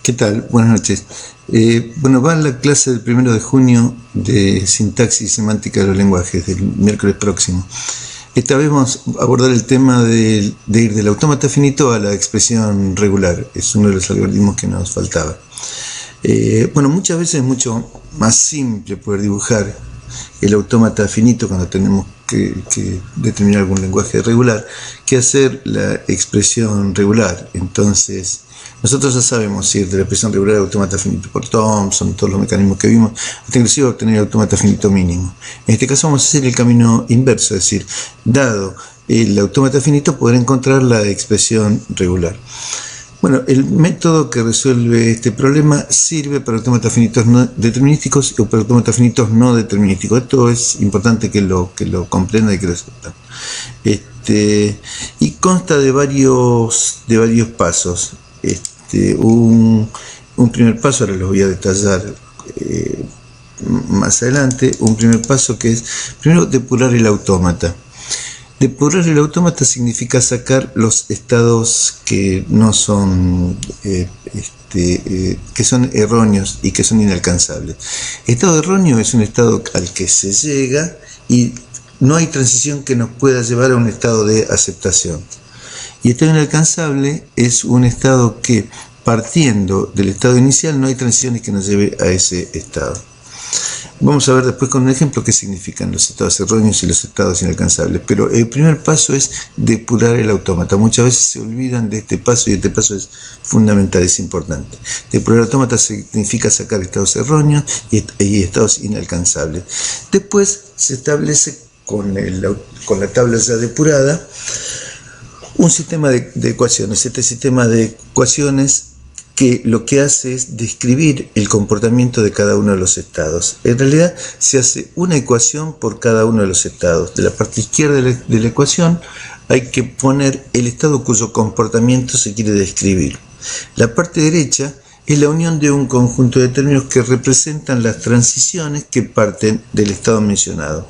¿Qué tal? Buenas noches. Va la clase del 1 de junio de sintaxis y semántica de los lenguajes, del miércoles próximo. Esta vez vamos a abordar el tema de ir del autómata finito a la expresión regular. Es uno de los algoritmos que nos faltaba. Muchas veces es mucho más simple poder dibujar el autómata finito cuando tenemos que determinar algún lenguaje regular que hacer la expresión regular. Entonces, nosotros ya sabemos ir de la expresión regular al autómata finito por Thompson, todos los mecanismos que vimos, hasta inclusive obtener el autómata finito mínimo. En este caso vamos a hacer el camino inverso, es decir, dado el autómata finito, poder encontrar la expresión regular. Bueno, el método que resuelve este problema sirve para autómatas finitos no determinísticos o para autómatas finitos no determinísticos. Esto es importante que lo comprendan y que lo sepan. Y consta de varios pasos. Un primer paso, ahora los voy a detallar más adelante. Un primer paso que es, primero, depurar el autómata. Depurar el autómata significa sacar los estados que no son, que son erróneos y que son inalcanzables. Estado erróneo es un estado al que se llega y no hay transición que nos pueda llevar a un estado de aceptación. Y estado inalcanzable es un estado que, partiendo del estado inicial, no hay transiciones que nos lleve a ese estado. Vamos a ver después con un ejemplo qué significan los estados erróneos y los estados inalcanzables. Pero el primer paso es depurar el autómata. Muchas veces se olvidan de este paso y este paso es fundamental, es importante. Depurar el autómata significa sacar estados erróneos y estados inalcanzables. Después se establece con la tabla ya depurada un sistema de ecuaciones. Este sistema de ecuaciones que lo que hace es describir el comportamiento de cada uno de los estados. En realidad se hace una ecuación por cada uno de los estados. De la parte izquierda de la ecuación hay que poner el estado cuyo comportamiento se quiere describir. La parte derecha es la unión de un conjunto de términos que representan las transiciones que parten del estado mencionado.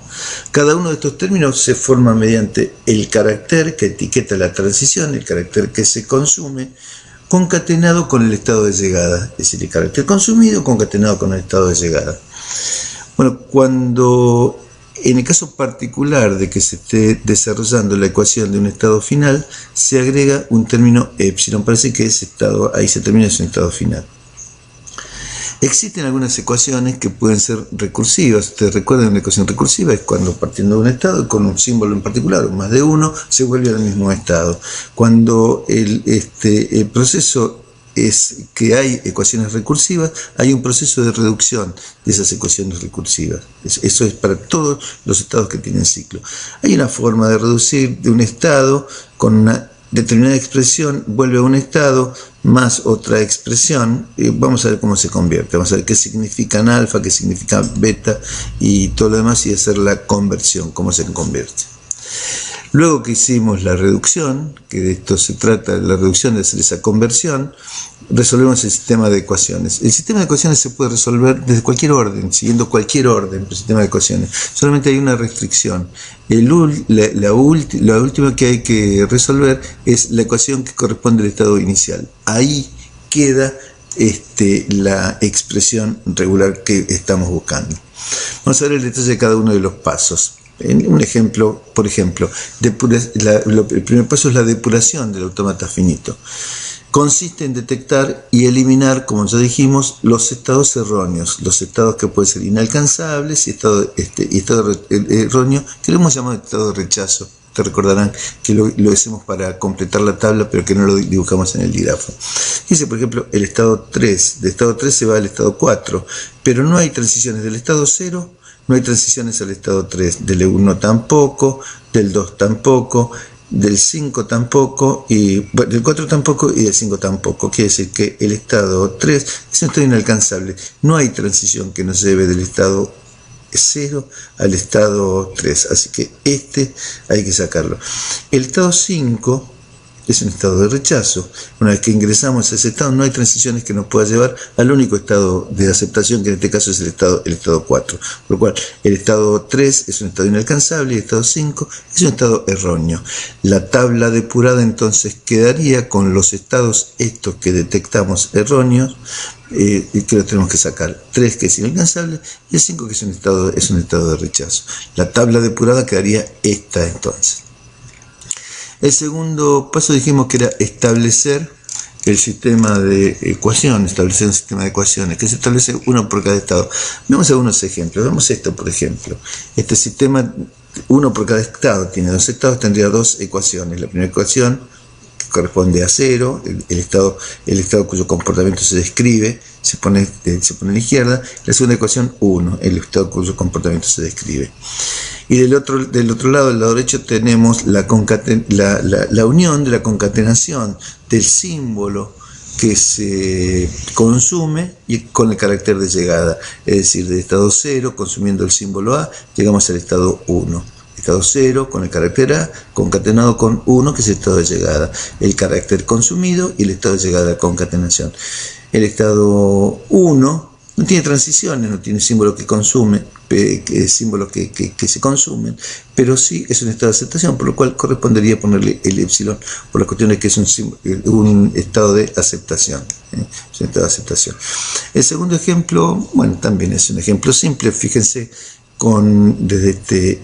Cada uno de estos términos se forma mediante el carácter que etiqueta la transición, el carácter que se consume, concatenado con el estado de llegada, es decir, el carácter consumido concatenado con el estado de llegada. Bueno, cuando en el caso particular de que se esté desarrollando la ecuación de un estado final, se agrega un término epsilon, parece que ese estado, ahí se termina ese estado final. Existen algunas ecuaciones que pueden ser recursivas. Ustedes recuerdan, una ecuación recursiva es cuando, partiendo de un estado con un símbolo en particular o más de uno, se vuelve al mismo estado. Cuando el proceso es que hay ecuaciones recursivas, hay un proceso de reducción de esas ecuaciones recursivas. Eso es para todos los estados que tienen ciclo. Hay una forma de reducir de un estado con una determinada expresión, vuelve a un estado más otra expresión, y vamos a ver cómo se convierte, vamos a ver qué significan alfa, qué significa beta y todo lo demás, y hacer la conversión, cómo se convierte. Luego que hicimos la reducción, que de esto se trata, la reducción de hacer esa conversión, resolvemos el sistema de ecuaciones. El sistema de ecuaciones se puede resolver desde cualquier orden, siguiendo cualquier orden del sistema de ecuaciones. Solamente hay una restricción. La última que hay que resolver es la ecuación que corresponde al estado inicial. Ahí queda la expresión regular que estamos buscando. Vamos a ver el detalle de cada uno de los pasos. En un ejemplo, por ejemplo, el primer paso es la depuración del autómata finito. Consiste en detectar y eliminar, como ya dijimos, los estados erróneos, los estados que pueden ser inalcanzables y estado erróneo, que lo hemos llamado estado de rechazo. Te recordarán que lo hacemos para completar la tabla, pero que no lo dibujamos en el dígrafo. Dice, por ejemplo, el estado 3. De estado 3 se va al estado 4, pero no hay transiciones del estado 0, no hay transiciones al estado 3, del 1 tampoco, del 2 tampoco, del 5 tampoco, del 4 tampoco y del 5 tampoco. Quiere decir que el estado 3 es un estado inalcanzable. No hay transición que nos lleve del estado 0 al estado 3, así que hay que sacarlo. El estado 5 es un estado de rechazo. Una vez que ingresamos a ese estado, no hay transiciones que nos pueda llevar al único estado de aceptación, que en este caso es el estado 4. Por lo cual, el estado 3 es un estado inalcanzable y el estado 5 es un estado erróneo. La tabla depurada entonces quedaría con los estados estos que detectamos erróneos, y que los tenemos que sacar. 3 que es inalcanzable y el 5 que es un estado de rechazo. La tabla depurada quedaría esta entonces. El segundo paso dijimos que era establecer el sistema de ecuaciones, establecer un sistema de ecuaciones, que se establece uno por cada estado. Vemos algunos ejemplos. Vemos esto, por ejemplo. Este sistema, uno por cada estado, tiene 2 estados, tendría 2 ecuaciones. La primera ecuación corresponde a 0, el estado cuyo comportamiento se describe, se pone a la izquierda. La segunda ecuación, 1, el estado cuyo comportamiento se describe. Y del otro lado, del lado derecho, tenemos la unión de la concatenación del símbolo que se consume y con el carácter de llegada. Es decir, del estado 0, consumiendo el símbolo A, llegamos al estado 1. Estado 0 con el carácter A, concatenado con 1, que es el estado de llegada. El carácter consumido y el estado de llegada de concatenación. El estado 1 no tiene transiciones, no tiene símbolos que consume, símbolos que se consumen, pero sí es un estado de aceptación, por lo cual correspondería ponerle el epsilon, por la cuestión de que es un estado de aceptación. Es un estado de aceptación. El segundo ejemplo, bueno, también es un ejemplo simple. Fíjense, desde este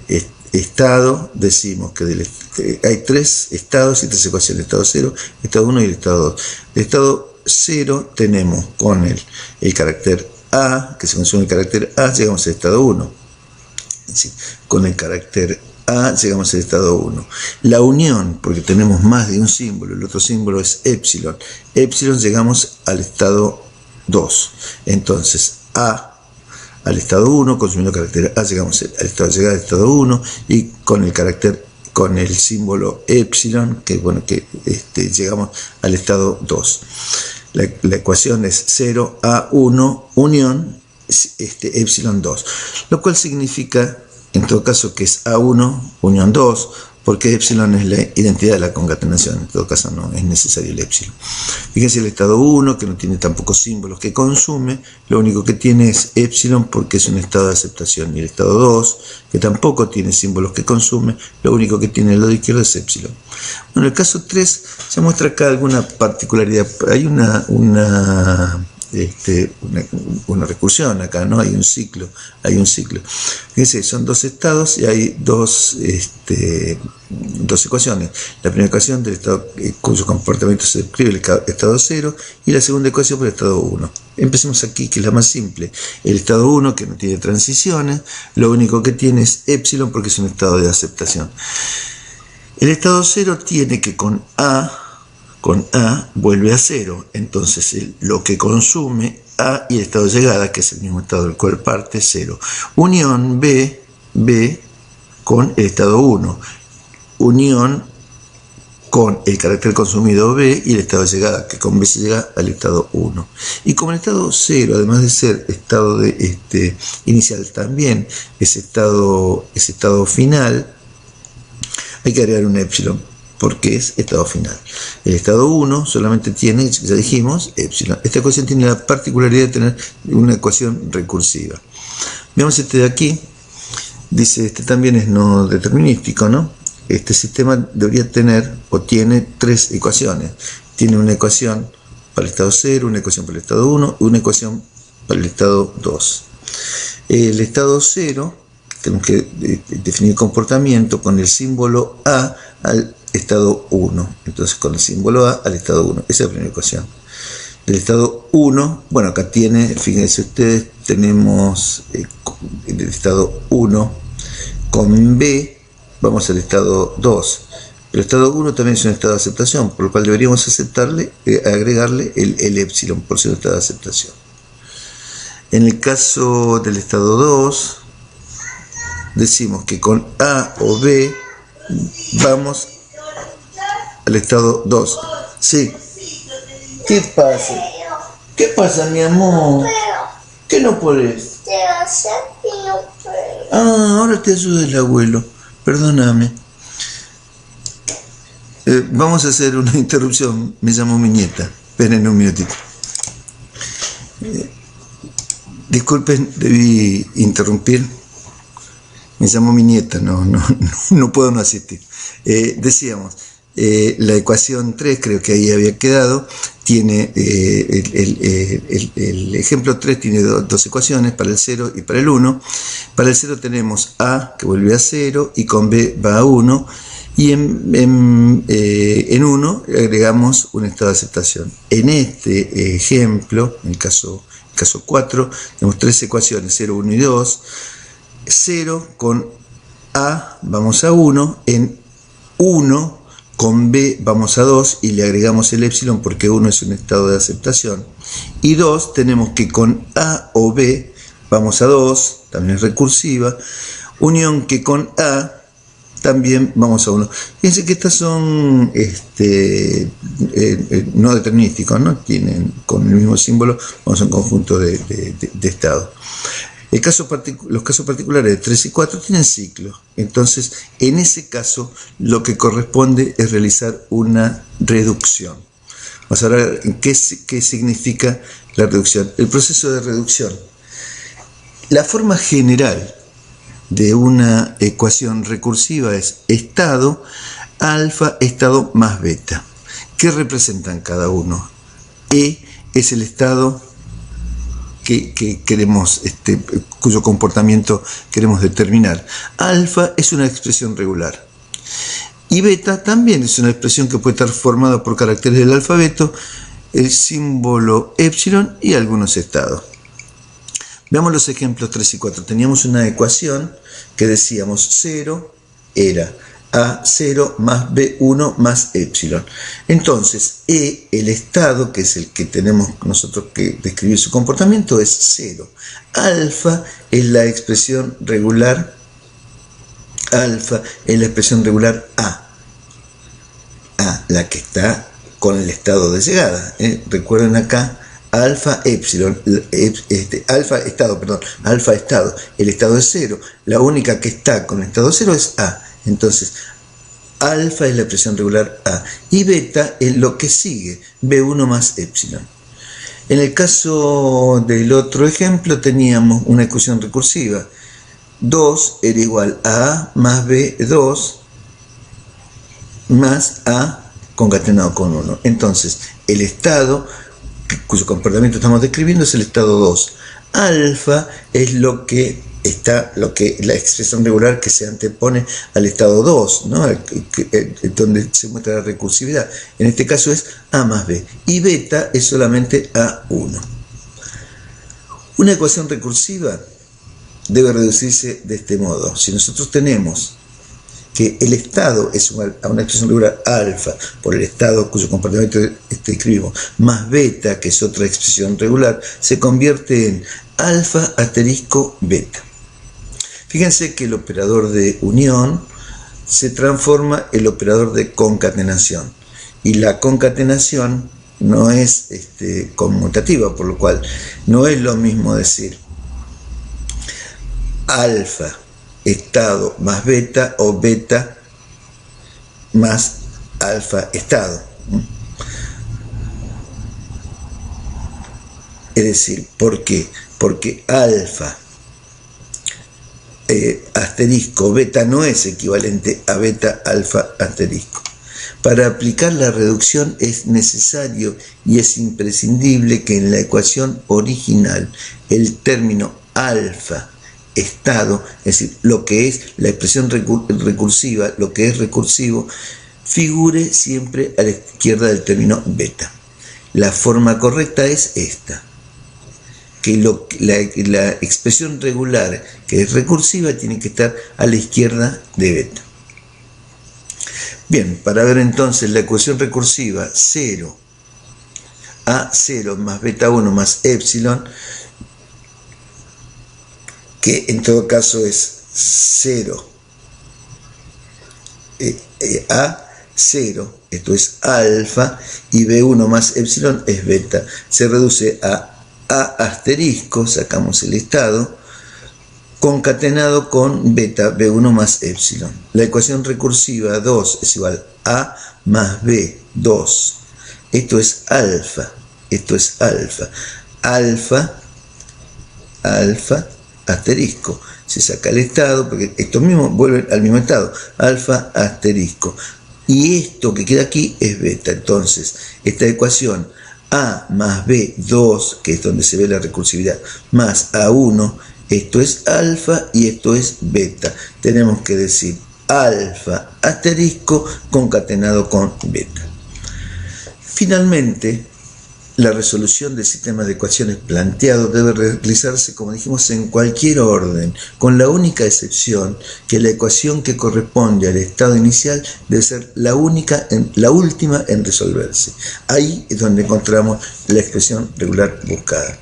estado decimos que hay 3 estados y 3 ecuaciones: estado 0, estado 1 y el estado 2. El estado 0 tenemos con el carácter A, que se consume el carácter A, llegamos al estado 1. Sí, con el carácter A llegamos al estado 1. La unión, porque tenemos más de un símbolo, el otro símbolo es epsilon. Epsilon llegamos al estado 2. Entonces, A al estado 1, consumiendo el carácter A, llegamos al estado de llegada al estado 1, y con el símbolo epsilon, llegamos al estado 2. La ecuación es 0A1 unión epsilon 2, lo cual significa, en todo caso, que es A1 unión 2, porque epsilon es la identidad de la concatenación. En todo caso no es necesario el epsilon. Fíjense, el estado 1, que no tiene tampoco símbolos que consume, lo único que tiene es epsilon porque es un estado de aceptación. Y el estado 2, que tampoco tiene símbolos que consume, lo único que tiene el lado izquierdo es epsilon. Bueno, en el caso 3 se muestra acá alguna particularidad. Hay una recursión acá, ¿no? Hay un ciclo. Fíjense, son 2 estados y hay dos ecuaciones. La primera ecuación del estado cuyo comportamiento se describe, el estado 0, y la segunda ecuación por el estado 1. Empecemos aquí, que es la más simple. El estado 1, que no tiene transiciones, lo único que tiene es epsilon porque es un estado de aceptación. El estado 0 tiene que con A vuelve a 0, entonces lo que consume A y el estado de llegada, que es el mismo estado del cual parte, 0. Unión B con el estado 1. Unión con el carácter consumido B y el estado de llegada, que con B se llega al estado 1. Y como el estado 0, además de ser estado inicial, también es estado final, hay que agregar un epsilon, porque es estado final. El estado 1 solamente tiene, ya dijimos, epsilon. Esta ecuación tiene la particularidad de tener una ecuación recursiva. Veamos este de aquí. Dice, también es no determinístico, ¿no? Este sistema debería tener, o tiene, 3 ecuaciones. Tiene una ecuación para el estado 0, una ecuación para el estado 1 y una ecuación para el estado 2. El estado 0, tenemos que definir el comportamiento con el símbolo A al estado 1. Entonces, con el símbolo A al estado 1. Esa es la primera ecuación. Del estado 1, bueno, acá tiene, fíjense ustedes, tenemos el estado 1 con B, vamos al estado 2. El estado 1 también es un estado de aceptación, por lo cual deberíamos agregarle el epsilon por ser un estado de aceptación. En el caso del estado 2, decimos que con A o B vamos al estado 2. Sí. ¿Qué pasa? ¿Qué pasa, mi amor? ¿Qué no podés? Ah, ahora te ayuda el abuelo. Perdóname. Vamos a hacer una interrupción. Me llamo mi nieta. Esperen un minutito. Disculpen, debí interrumpir. Me llamo mi nieta, no puedo no asistir. Decíamos, la ecuación 3, creo que ahí había quedado, tiene el ejemplo 3 tiene dos ecuaciones, para el 0 y para el 1. Para el 0 tenemos A, que vuelve a 0, y con B va a 1, y en 1 agregamos un estado de aceptación. En este ejemplo, en el caso 4, tenemos tres ecuaciones, 0, 1 y 2. 0 con A vamos a 1, en 1 con B vamos a 2 y le agregamos el épsilon porque 1 es un estado de aceptación. Y 2 tenemos que con A o B vamos a 2, también es recursiva, unión que con A también vamos a 1. Fíjense que estas son no determinísticos, ¿no? Tienen con el mismo símbolo, vamos a un conjunto de estados. Los casos particulares de 3 y 4 tienen ciclo. Entonces, en ese caso, lo que corresponde es realizar una reducción. Vamos a ver qué significa la reducción. El proceso de reducción. La forma general de una ecuación recursiva es estado, alfa, estado más beta. ¿Qué representan cada uno? E es el estado que queremos, cuyo comportamiento queremos determinar. Alfa es una expresión regular. Y beta también es una expresión que puede estar formada por caracteres del alfabeto, el símbolo epsilon y algunos estados. Veamos los ejemplos 3 y 4. Teníamos una ecuación que decíamos 0 era A0 más B1 más epsilon. Entonces, E, el estado, que es el que tenemos nosotros que describir su comportamiento, es 0. Alfa es la expresión regular, alfa es la expresión regular A, la que está con el estado de llegada. Recuerden acá, alfa epsilon, alfa estado, el estado es 0. La única que está con el estado 0 es A. Entonces, alfa es la expresión regular A y beta es lo que sigue, B1 más epsilon. En el caso del otro ejemplo teníamos una ecuación recursiva. 2 era igual a A más B2 más A concatenado con 1. Entonces, el estado cuyo comportamiento estamos describiendo es el estado 2. Alfa es la expresión regular que se antepone al estado 2, ¿no? Donde se muestra la recursividad. En este caso es A más B. Y beta es solamente A1. Una ecuación recursiva debe reducirse de este modo. Si nosotros tenemos que el estado es igual a una expresión regular alfa por el estado cuyo comportamiento escribimos, más beta, que es otra expresión regular, se convierte en alfa asterisco beta. Fíjense que el operador de unión se transforma en el operador de concatenación. Y la concatenación no es conmutativa, por lo cual no es lo mismo decir alfa estado más beta o beta más alfa estado. Es decir, ¿por qué? Porque alfa asterisco beta no es equivalente a beta alfa asterisco. Para aplicar la reducción es necesario y es imprescindible que en la ecuación original el término alfa estado, es decir, lo que es la expresión recursiva, lo que es recursivo, figure siempre a la izquierda del término beta. La forma correcta es esta, que la expresión regular que es recursiva tiene que estar a la izquierda de beta. Bien, para ver entonces la ecuación recursiva 0 A0 más beta 1 más epsilon, que en todo caso es 0 A0, esto es alfa, y B1 más epsilon es beta. Se reduce a A asterisco, sacamos el estado, concatenado con beta B1 más epsilon. La ecuación recursiva 2 es igual A más B, 2. Esto es alfa. Esto es alfa. Alfa, asterisco. Se saca el estado, porque estos mismos vuelven al mismo estado. Alfa, asterisco. Y esto que queda aquí es beta. Entonces, esta ecuación A más B, 2, que es donde se ve la recursividad, más A1, esto es alfa y esto es beta. Tenemos que decir alfa, asterisco, concatenado con beta. Finalmente, la resolución del sistema de ecuaciones planteado debe realizarse, como dijimos, en cualquier orden, con la única excepción que la ecuación que corresponde al estado inicial debe ser la última en resolverse. Ahí es donde encontramos la expresión regular buscada.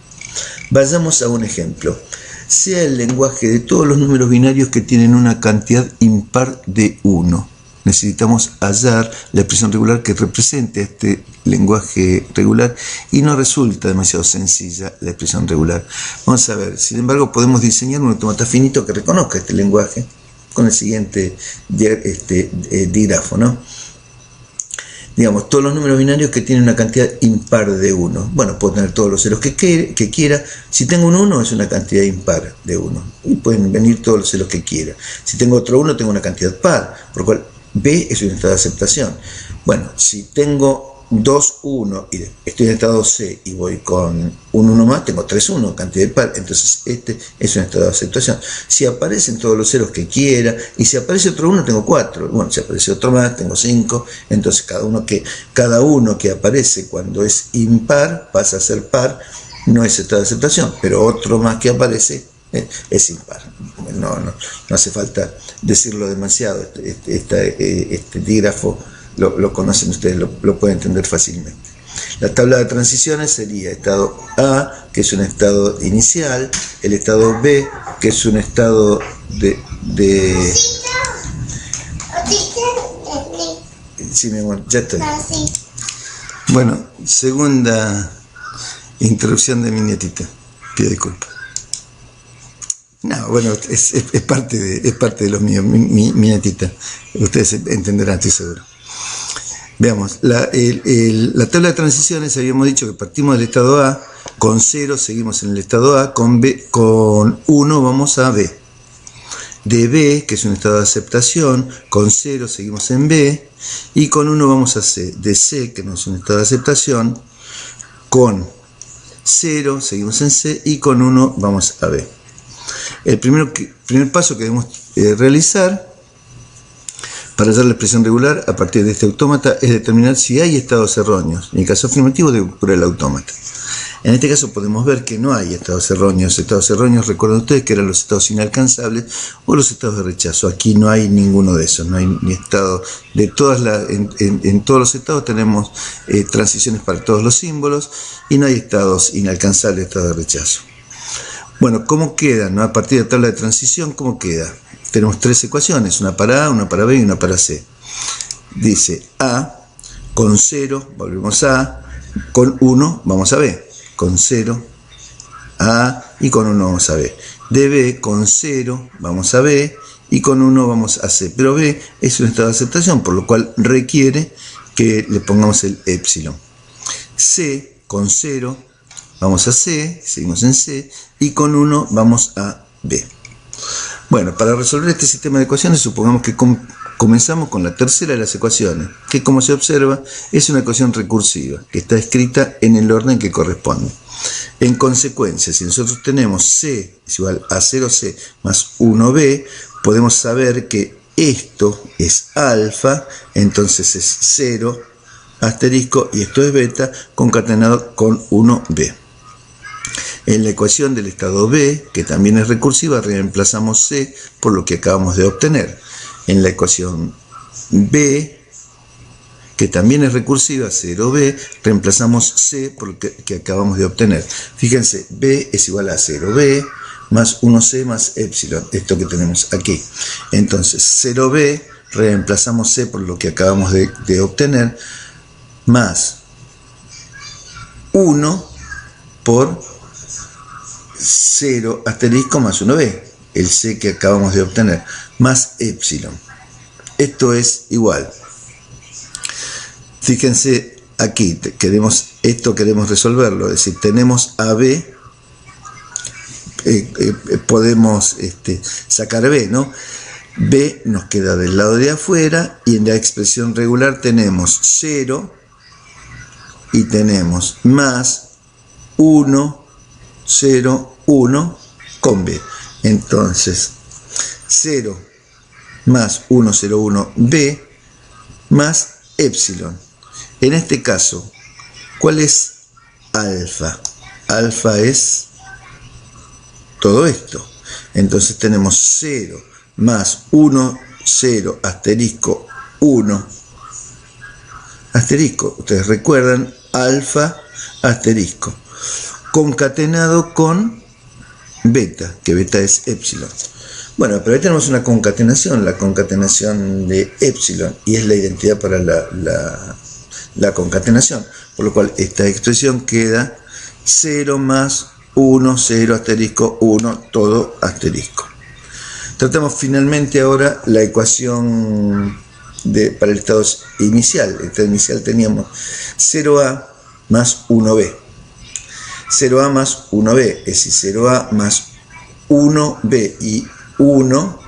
Vayamos a un ejemplo. Sea el lenguaje de todos los números binarios que tienen una cantidad impar de 1. Necesitamos hallar la expresión regular que represente este lenguaje regular y no resulta demasiado sencilla la expresión regular. Vamos a ver, sin embargo, podemos diseñar un autómata finito que reconozca este lenguaje con el siguiente dígrafo, ¿no? Digamos, todos los números binarios que tienen una cantidad impar de 1. Bueno, puedo tener todos los ceros que quiera. Si tengo un 1, es una cantidad impar de 1. Y pueden venir todos los ceros que quiera. Si tengo otro 1, tengo una cantidad par, por lo cual B es un estado de aceptación. Bueno, si tengo 2, 1 y estoy en estado C y voy con un 1 más, tengo 3, 1, cantidad de par, entonces este es un estado de aceptación. Si aparecen todos los ceros que quiera y si aparece otro 1, tengo 4. Bueno, si aparece otro más, tengo 5. Entonces cada uno que aparece cuando es impar pasa a ser par, no es estado de aceptación, pero otro más que aparece es impar. No hace falta decirlo demasiado. Este dígrafo lo conocen ustedes, lo pueden entender fácilmente. La tabla de transiciones sería estado A, que es un estado inicial, el estado B, que es un estado de sí, mi amor, ya estoy. Bueno, segunda interrupción de mi nietita. Pido disculpas. No, bueno, es parte de lo mío, mi nietita. Ustedes entenderán, estoy seguro. Veamos, la tabla de transiciones habíamos dicho que partimos del estado A, con 0 seguimos en el estado A, con 1 vamos a B. De B, que es un estado de aceptación, con 0 seguimos en B, y con 1 vamos a C. De C, que no es un estado de aceptación, con 0 seguimos en C, y con 1 vamos a B. El primer paso que debemos realizar para hallar la expresión regular a partir de este autómata es determinar si hay estados erróneos. En el caso afirmativo debe ocurrir el autómata. En este caso podemos ver que no hay estados erróneos. Estados erróneos, recuerden ustedes que eran los estados inalcanzables o los estados de rechazo. Aquí no hay ninguno de esos. No hay ni estado de en todos los estados tenemos transiciones para todos los símbolos y no hay estados inalcanzables, estados de rechazo. Bueno, ¿cómo queda? ¿No? A partir de la tabla de transición, ¿cómo queda? Tenemos tres ecuaciones, una para A, una para B y una para C. Dice A, con 0, volvemos a A, con 1 vamos a B, con 0 A y con 1 vamos a B. De B, con 0 vamos a B y con 1 vamos a C. Pero B es un estado de aceptación, por lo cual requiere que le pongamos el épsilon. C, con 0 vamos a C, seguimos en C, y con 1 vamos a B. Bueno, para resolver este sistema de ecuaciones, supongamos que comenzamos con la tercera de las ecuaciones, que como se observa es una ecuación recursiva, que está escrita en el orden que corresponde. En consecuencia, si nosotros tenemos C es igual a 0C más 1B, podemos saber que esto es alfa, entonces es 0 asterisco y esto es beta concatenado con 1B. En la ecuación del estado B, que también es recursiva, reemplazamos C por lo que acabamos de obtener. En la ecuación B, que también es recursiva, 0B, reemplazamos C por lo que acabamos de obtener. Fíjense, B es igual a 0B más 1C más épsilon, esto que tenemos aquí. Entonces, 0B, reemplazamos C por lo que acabamos de obtener, más 1 por 0 asterisco más 1b, el C que acabamos de obtener, más épsilon. Esto es igual Fíjense aquí, queremos resolverlo, es decir, tenemos AB, podemos sacar B, ¿no? B nos queda del lado de afuera y en la expresión regular tenemos 0 y tenemos más 1, 0, 1 con B. Entonces, 0 más 1, 0, 1, B más epsilon. En este caso, ¿cuál es alfa? Alfa es todo esto. Entonces tenemos 0 más 1, 0, asterisco, 1, asterisco. Ustedes recuerdan, alfa, asterisco, concatenado con beta, que beta es epsilon. Bueno, pero ahí tenemos una concatenación, la concatenación de epsilon, y es la identidad para la concatenación, por lo cual esta expresión queda 0 más 1, 0, asterisco, 1, todo asterisco. Tratamos finalmente ahora la ecuación para el estado inicial. El estado inicial teníamos 0a más 1b. 0a más 1b, es decir, 0a más 1b y 1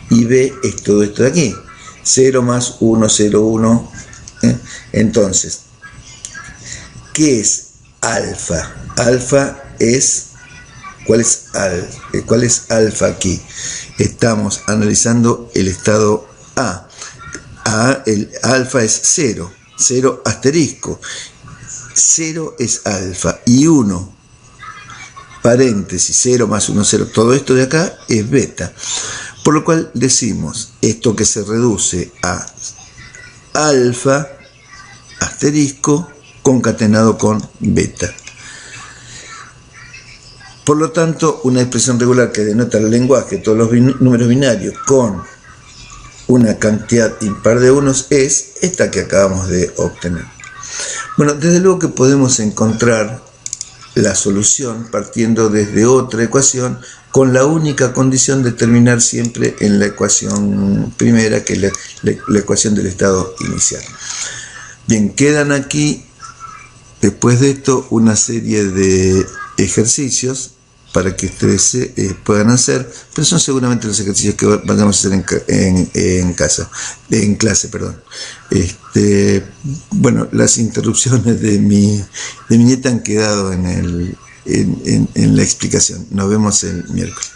y b es todo esto de aquí. 0 más 1, 0, 1. Entonces, ¿qué es alfa? Alfa es... ¿Cuál es alfa aquí? Estamos analizando el estado A. El alfa es 0. 0 asterisco. 0 es alfa. Y 1, paréntesis, 0 más 1, 0. Todo esto de acá es beta. Por lo cual decimos esto que se reduce a alfa asterisco concatenado con beta. Por lo tanto, una expresión regular que denota el lenguaje, todos los números binarios con una cantidad impar de unos, es esta que acabamos de obtener. Bueno, desde luego que podemos encontrar la solución partiendo desde otra ecuación con la única condición de terminar siempre en la ecuación primera, que es la ecuación del estado inicial. Bien, quedan aquí, después de esto, una serie de ejercicios para que ustedes puedan hacer, pero son seguramente los ejercicios que vayamos a hacer en clase, perdón. Bueno, las interrupciones de mi nieta han quedado en la explicación. Nos vemos el miércoles.